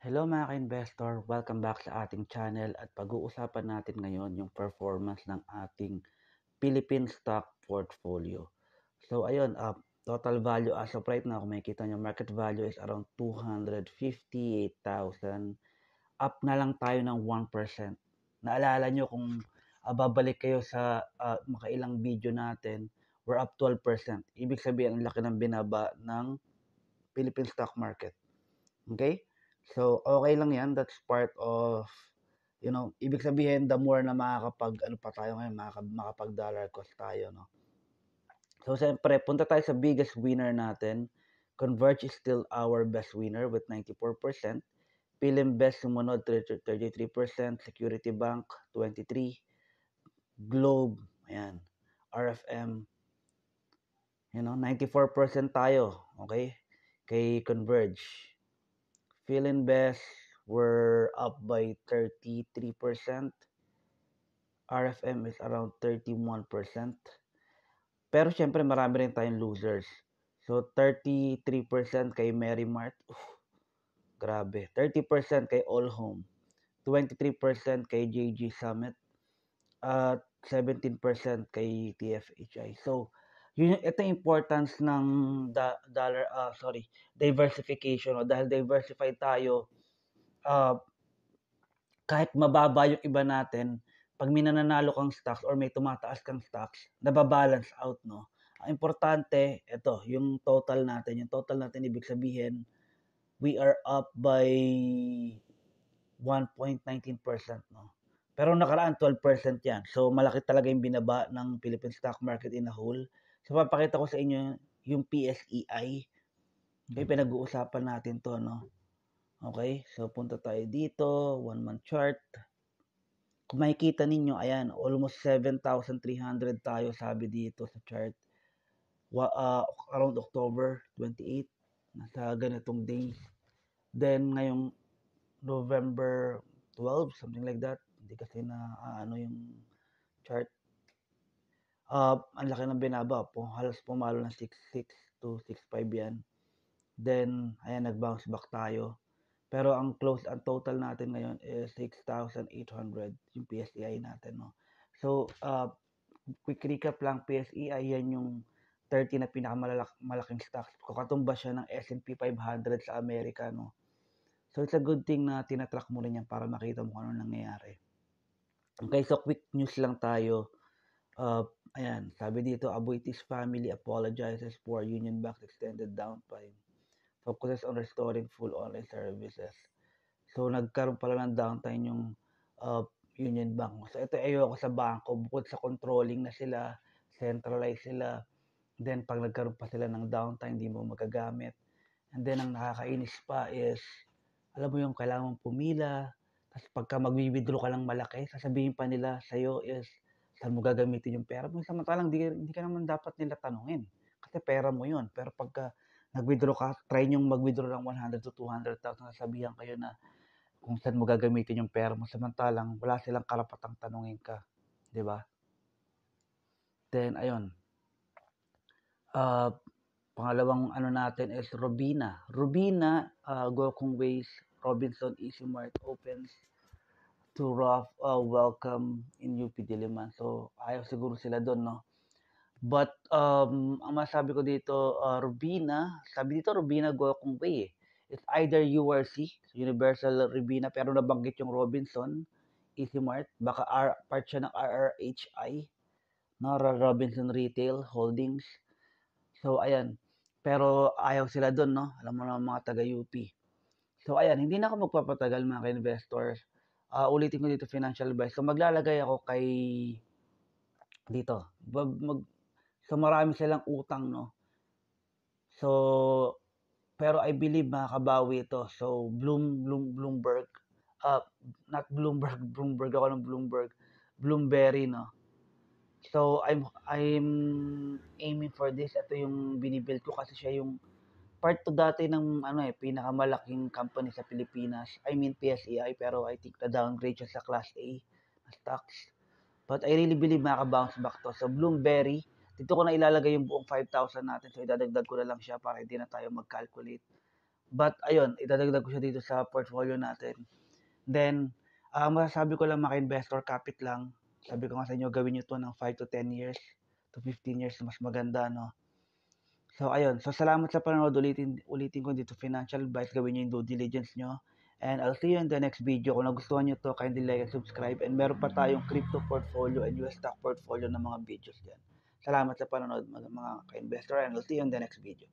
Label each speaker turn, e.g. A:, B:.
A: Hello mga ka-investor, welcome back sa ating channel at pag-uusapan natin ngayon yung performance ng ating Philippine stock portfolio. So ayun, total value as of right now, kung makikita nyo, market value is around 258,000. Up na lang tayo ng 1%. Naalala nyo kung babalik kayo sa makailang video natin, we're up 12%. Ibig sabihin, ang laki ng binaba ng Philippine stock market. Okay? So, okay lang yan. That's part of, ibig sabihin, the more na pa tayo ngayon, makapag-dollar cost tayo, no? So, siyempre, punta tayo sa biggest winner natin. Converge is still our best winner with 94%. Philinvest sumunod 33%, Security Bank 23%, Globe, ayan, RFM, 94% tayo, okay? Kay Converge. Philinvest were up by 33%. RFM is around 31%. Pero syempre marami rin tayong losers. So 33% kay Merrimart. Grabe. 30% kay All Home. 23% kay JG Summit. At 17% kay TFHI. So ito yung importance ng diversification, o dahil diversified tayo, kahit mababa yung iba natin, pag may nananalo kang stocks or may tumataas kang stocks, nababalance out, no? Ang importante, ito, yung total natin. Yung total natin, ibig sabihin, we are up by 1.19%, no? Pero nakaraan, 12% yan. So, malaki talaga yung binaba ng Philippine stock market in a whole. So, papakita ko sa inyo yung PSEI. Okay, pinag-uusapan natin to, no? Okay, so punta tayo dito, 1-month chart. Kung makikita ninyo, ayan, almost 7,300 tayo sabi dito sa chart. Around October 28, nasa ganitong days. Then, ngayong November 12, something like that. Hindi kasi na yung chart. Ang laki ng binaba po. Halos pumalo ng 6.6 to 6.5 yan. Then, ayan, nag-bounce back tayo. Pero ang total natin ngayon is 6,800 yung PSEI natin, no. So, quick recap lang, PSEI yan yung 30 na pinakamalaking stocks. Kakatumba siya ng S&P 500 sa Amerika, no. So, it's a good thing na tinatrack mo rin yan para makita mo kung ano nangyayari. Okay, so quick news lang tayo. Ayan, sabi dito, Aboitiz family apologizes for Union Bank's extended downtime. Focuses on restoring full online services. So, nagkaroon pala ng downtime yung Union Bank. So, ito ayoko sa bangko. Bukod sa controlling na sila, centralized sila, then pag nagkaroon pa sila ng downtime, hindi mo magagamit. And then, ang nakakainis pa is, alam mo yung kailangan mong pumila, tapos pagka mag-withdraw ka lang malaki, sasabihin pa nila sa'yo is, saan mo gagamitin yung pera mo? Samantalang hindi ka naman dapat nila tanungin. Kasi pera mo yun. Pero pagka nag-withdraw ka, try nyo mag-withdraw ng 100 to 200,000, sasabihan kayo na kung saan mo gagamitin yung pera mo. Samantalang wala silang karapatang tanungin ka. Di ba? Then, ayun. Pangalawang natin is Robina. Robina, Gokong Ways, Robinson Easy Mart opens to rough welcome in UP Diliman. So, ayaw siguro sila doon, no? But, ang masabi ko dito, Robina, sabi dito Robina Gokong Way. It's either URC, Universal Robina, pero nabanggit yung Robinson Easy Mart. Baka part siya ng RRHI, no? Robinson Retail Holdings. So, ayan. Pero ayaw sila doon, no? Alam mo na mga taga-UP. So, ayan. Hindi na ako magpapatagal mga investors. Ulitin ko dito financial advice. So, maglalagay ako kay dito. So, marami silang utang, no? So, pero I believe makakabawi ito. So, Bloomberg. Not Bloomberg. Bloomberg ako ng Bloomberg. Bloomberry, no? So, I'm aiming for this. Ito yung binibuild ko kasi siya yung part to dati ng pinakamalaking company sa Pilipinas. I mean PSEI, pero I think na-downgrade siya sa Class A na stocks. But I really believe makaka-bounce back to. So Bloomberry, dito ko na ilalagay yung buong 5,000 natin. So idadagdag ko na lang siya para hindi na tayo mag-calculate. But ayun, idadagdag ko siya dito sa portfolio natin. Then, masasabi ko lang mga investor, kapit lang. Sabi ko nga sa inyo, gawin nyo to ng 5 to 10 years to 15 years, mas maganda, no? So, ayun. So, salamat sa panonood. Ulitin ko dito, financial advice. Gawin nyo yung due diligence nyo. And I'll see you in the next video. Kung nagustuhan nyo to, kindly like and subscribe. And meron pa tayong crypto portfolio and US stock portfolio ng mga videos dyan. Salamat sa panonood, mga ka-investor. And I'll see you in the next video.